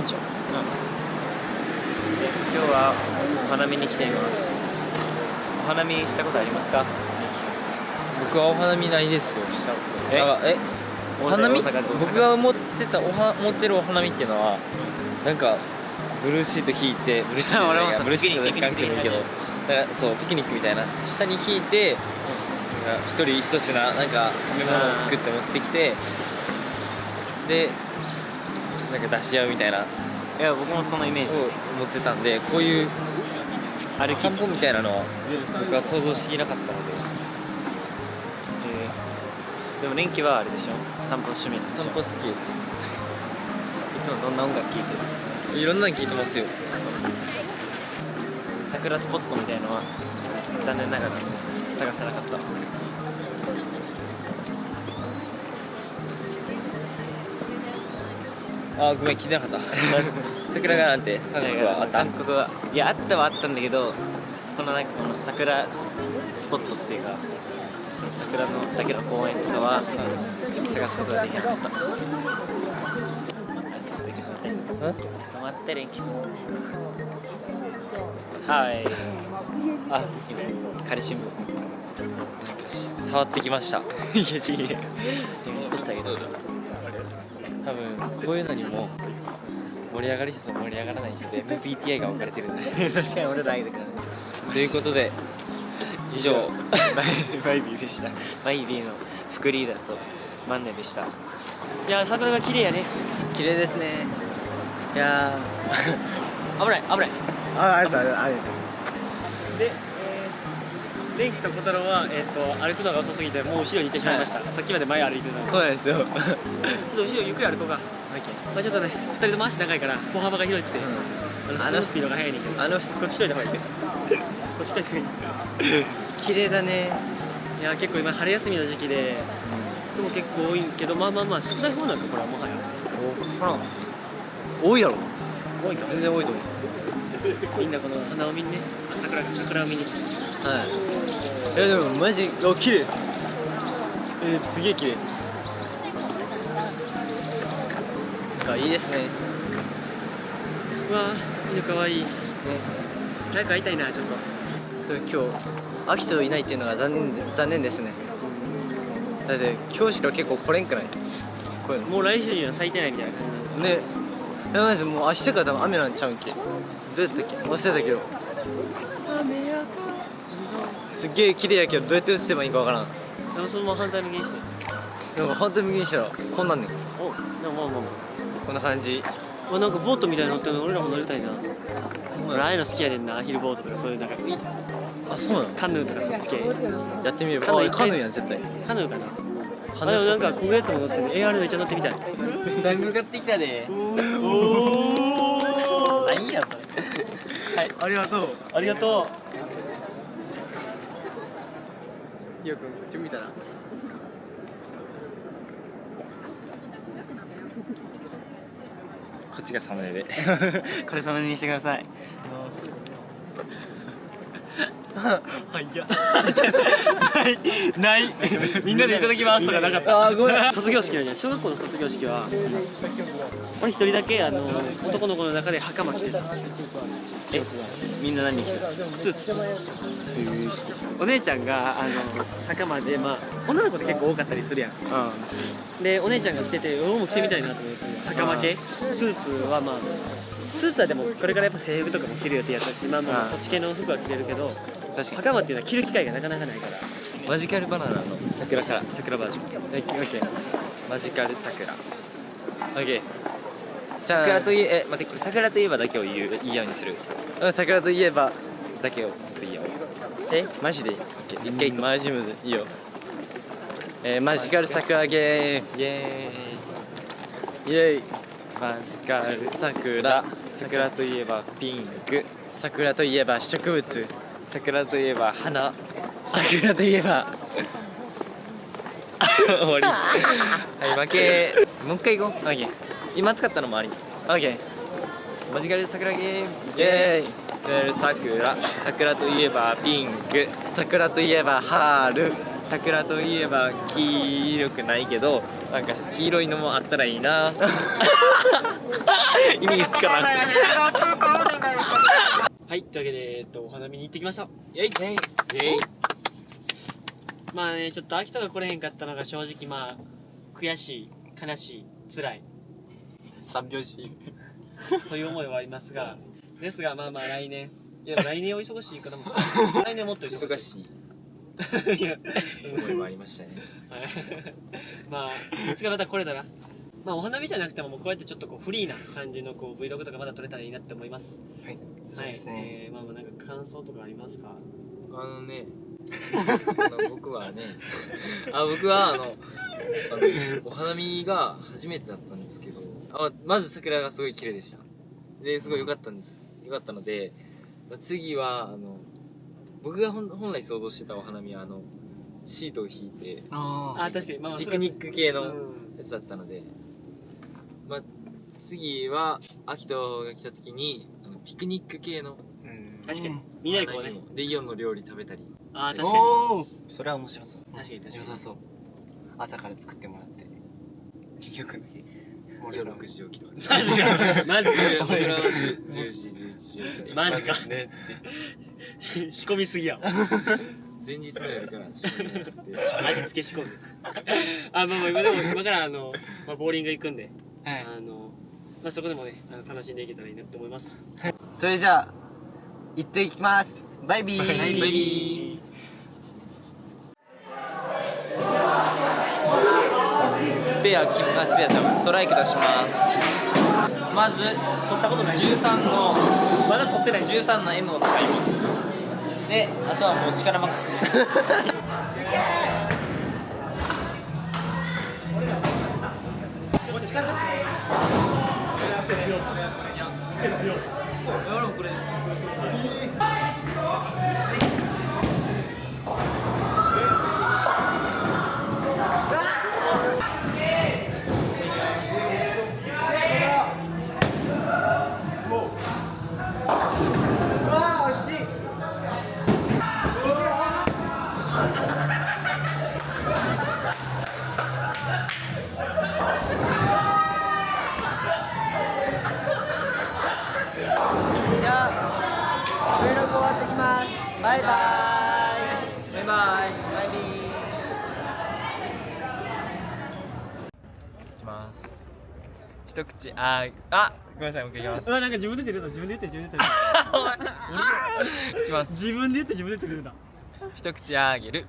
ちゃう。今日はお花見に来ています。お花見したことありますか？僕はお花見ないですよ。お花見？僕が持ってるお花見っていうのはなんかブルーシート引いて、ブルーシートじゃないか、ブルーシートで関係ないけど、だからそうピクニックみたいな下に引いて一人一品なんか食べ物を作って持ってきて、でなんか出し合うみたいな。いや僕もそのイメージを持ってたんで、こういう歩き散歩みたいなのは僕は想像していなかったので。でも連休はあれでしょ、散歩趣味なんでしょ。散歩好き。いつもどんな音楽聴いてる？いろんなの聞いてますよ。桜スポットみたいのは残念ながら探せなかった。あ、ごめん聞いてなかった桜がなんて韓国はあった？韓国はいやあったはあったんだけど、このなんかこの桜スポットっていうか桜のだけの公園とかは探すことができなかった。止まって連休。はい。あ、今彼氏も触ってきました。いや違う。言ったけど。多分こういうのにも盛り上がる人と盛り上がらない人で MBTI が分かれてるんで確かに俺ら間からね。ということで以上マイビーでした。マイビーの副リーダーとマンネでした。いや桜が綺麗やね。綺麗ですね。いや危ない危ない。あるで、電気と小太郎は、歩くのが遅すぎてもう後ろに行ってしまいました、さっきまで前歩いてたので。そうなんですよちょっと後ろゆっくり歩こうか。まあちょっとね、2人とも足長いから歩幅が広いって、進むスピードが速いねんけど、こっち一人で入ってこっち一人で綺麗だね。いや結構今春休みの時期で人も結構多いけど、まあ少ない方なんかこれはもはや多いやろ。多いか全然多いと思う。みんなこの花を見にね、桜を見に。はい。いやでもマジ綺麗。すげえ綺麗。いいですね。うわー、犬かわいいね。誰か会いたいなちょっと。今日秋人いないっていうのが残念ですね。だって今日しか結構来れんくない？こういうのもう来週には咲いてないみたいな感じね。やばいです。もう明日から多分雨なんちゃうんけ。どうやったっけ忘れたけど、すっげえ綺麗やけどどうやって映せばいいかわからん。でもそのまま反対右にして。でも反対右にしたらこんなんねん。お、でもまあこんな感じ。なんかボートみたいなの乗ってるの俺らも乗りたいな。俺ああいうの好きやねんな、アヒルボートとかそういうなんかあ、そうなの？カヌーとかそっち系やってみれば。カヌーカヌーやん絶対。カヌーかな。あ、でもなんかこぐやつも乗ってる。AR めっちゃ乗ってみたい。団子買ってきたで。何やそれ。はい、ありがとう。ありがとよくこっち見たら。こっちがサムネで。う。これサムネにしてください。はいや。ないみんなでいただきますとかなかった。あ、ごめん。卒業式なんじゃん。小学校の卒業式は俺一人だけ男の子の中で袴着てた。みんな何着てた？スーツ。お姉ちゃんが袴で、まあ女の子って結構多かったりするやん。でお姉ちゃんが着てて俺も着てみたいなと思って、袴系スーツはまあスーツはでもこれからやっぱ制服とかも着る予定やったし、まあそっち系の服は着れるけど、袴っていうのは着る機会がなかなかないから。マジカルバナナの桜バージョン。オッケー。マジカル桜。オッケー。桜といえ、待って、これ桜といえばだけを言うようにする。桜といえばだけをちょっといいよ。マジで？一回マジむずいいよ。マジカル桜ゲーム。イエーイ。イエーイ。マジカル桜といえばピンク。桜といえば植物。桜といえば花。桜といえば終わり。はい、負け。もう一回行こう。オッケー。今使ったのもあり。オッケー。マジカル桜ゲーム。イエーイ。桜といえばピンク。桜といえば春。桜といえば黄色くないけど、なんか黄色いのもあったらいいな。意味わからん。はい、というわけで、お花見に行ってきました。イェイ。イェイ。まあね、ちょっと秋とか来れへんかったのが正直まあ悔しい、悲しい、辛い三拍子。という思いはありますが、ですがまあまあ来年、いや来年お忙しい方もさ、来年もっと忙しいいや、思いもありましたね。まあいつかまた来れたら、まあお花見じゃなくてももうこうやってちょっとこうフリーな感じのこう Vlog とかまだ撮れたらいいなって思います。はい、そうですね。まあまあなんか感想とかありますか？僕はお花見が初めてだったんですけど、まず桜がすごい綺麗でした。ですごい良かったんです。良かったので、次は僕が本来想像してたお花見はシートを引いてあ、確かに、まあピクニック系のやつだったので、次は秋人が来た時にピクニック系の確かにみんなでこうね、でイオンの料理食べたり。あー確かにそれは面白そう。確かに確かに良さそう。朝から作ってもらって結局の日夜6時起きとか。マジか俺らは10時11時起きで。マジかね仕込みすぎや前日の夜から仕込みやって味付け仕込むあ、まあまあ今でも今からまあ、ボーリング行くんで、はいまあ、そこでもね楽しんでいけたらいいなって思います。それじゃあ行ってきます。バイビー。バイビー。スペアちゃんストライク出します。まず取ったことない13のまだ取ってない13の M を使います。で、あとはもう力任せで。俺もこれ。バイバイ。バイバイ。バイビー。いきます。一口ごめんなさい、もう一回いきます。なんか自分で言ってる自分で言ってるいきます。自分で言って自分で言ってるんだ。一口あげる。